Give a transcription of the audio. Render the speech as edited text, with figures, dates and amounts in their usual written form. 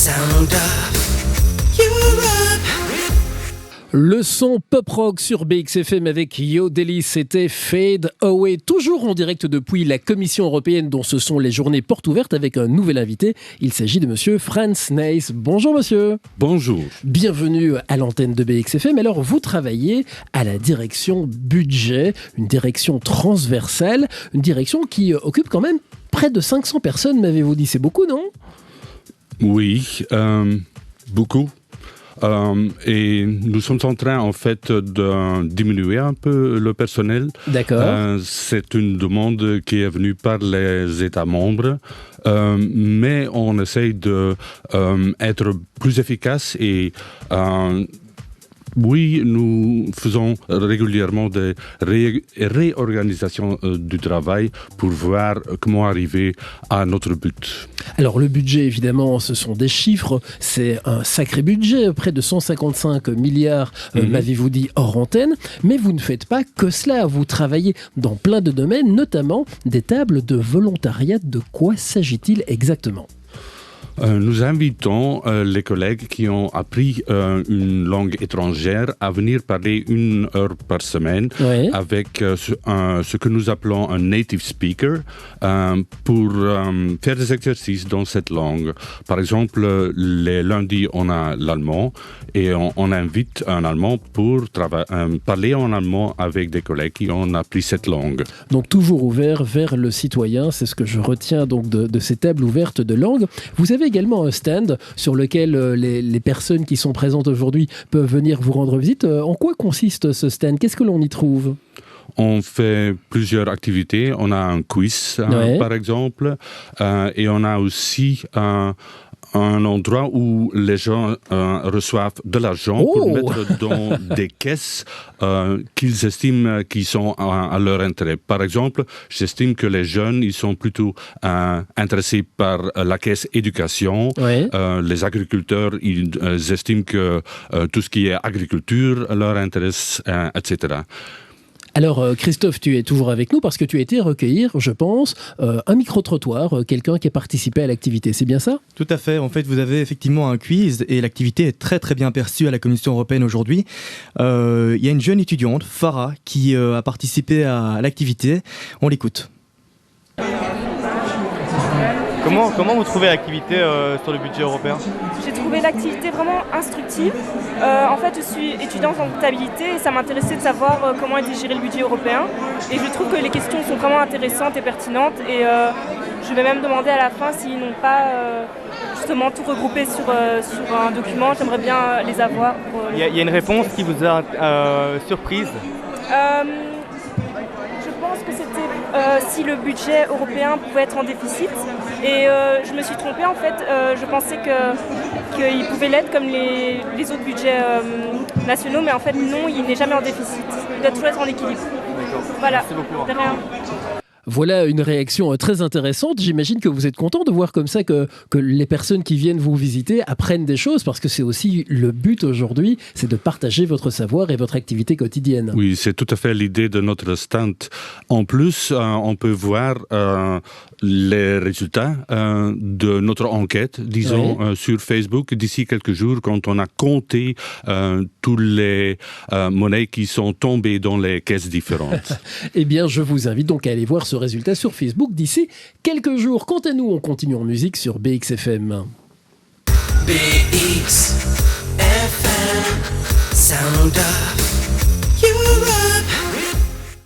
Sound of Europe. Le son pop-rock sur BXFM avec Yo Delis, c'était Fade Away. Toujours en direct depuis la Commission européenne dont ce sont les journées portes ouvertes avec un nouvel invité. Il s'agit de monsieur Franz Neyss. Bonjour monsieur. Bonjour. Bienvenue à l'antenne de BXFM. Alors vous travaillez à la direction budget, une direction transversale, une direction qui occupe quand même près de 500 personnes, m'avez-vous dit. C'est beaucoup, non ? Oui, beaucoup. Et nous sommes en train, en fait, de diminuer un peu le personnel. D'accord. C'est une demande qui est venue par les États membres, mais on essaye d'être plus efficace et oui, nous faisons régulièrement des réorganisations du travail pour voir comment arriver à notre but. Alors le budget, évidemment, ce sont des chiffres, c'est un sacré budget, près de 155 milliards, m'avez-vous dit, hors antenne, mais vous ne faites pas que cela, vous travaillez dans plein de domaines, notamment des tables de volontariat. De quoi s'agit-il exactement ? Nous invitons les collègues qui ont appris une langue étrangère à venir parler 1 heure par semaine avec ce que nous appelons un native speaker pour faire des exercices dans cette langue. Par exemple, les lundis, on a l'allemand et on invite un allemand pour parler en allemand avec des collègues qui ont appris cette langue. Donc toujours ouvert vers le citoyen, c'est ce que je retiens donc de ces tables ouvertes de langue. Vous avez également un stand sur lequel les personnes qui sont présentes aujourd'hui peuvent venir vous rendre visite. En quoi consiste ce stand ? Qu'est-ce que l'on y trouve ? On fait plusieurs activités. On a un quiz, par exemple, et on a aussi un endroit où les gens reçoivent de l'argent pour mettre dans des caisses qu'ils estiment qui sont à leur intérêt. Par exemple, j'estime que les jeunes, ils sont plutôt intéressés par la caisse éducation. Les agriculteurs, ils estiment que tout ce qui est agriculture leur intéresse, etc. Alors Christophe, tu es toujours avec nous parce que tu as été recueillir, je pense, un micro-trottoir, quelqu'un qui a participé à l'activité, c'est bien ça ? Tout à fait, en fait vous avez effectivement un quiz et l'activité est très très bien perçue à la Commission européenne aujourd'hui. Il y a une jeune étudiante, Farah, qui a participé à l'activité, on l'écoute. Comment vous trouvez l'activité sur le budget européen ? J'ai trouvé l'activité vraiment instructive. En fait, je suis étudiante en comptabilité et ça m'intéressait de savoir comment était géré le budget européen. Et je trouve que les questions sont vraiment intéressantes et pertinentes. Et je vais même demander à la fin s'ils n'ont pas justement tout regroupé sur un document. J'aimerais bien les avoir. Il y a une réponse qui vous a surprise ? Je pense que c'était si le budget européen pouvait être en déficit. Et je me suis trompée en fait, je pensais qu'il pouvait l'être comme les autres budgets nationaux, mais en fait non, il n'est jamais en déficit. Il doit toujours être en équilibre. D'accord. Voilà, Merci beaucoup. De rien. Voilà une réaction très intéressante. J'imagine que vous êtes content de voir comme ça que les personnes qui viennent vous visiter apprennent des choses, parce que c'est aussi le but aujourd'hui, c'est de partager votre savoir et votre activité quotidienne. Oui, c'est tout à fait l'idée de notre stand. En plus, on peut voir les résultats de notre enquête, disons, sur Facebook d'ici quelques jours, quand on a compté toutes les monnaies qui sont tombées dans les caisses différentes. Eh bien, je vous invite donc à aller voir ce résultat sur Facebook d'ici quelques jours. Quant à nous, on continue en musique sur BXFM. BXFM. Sound of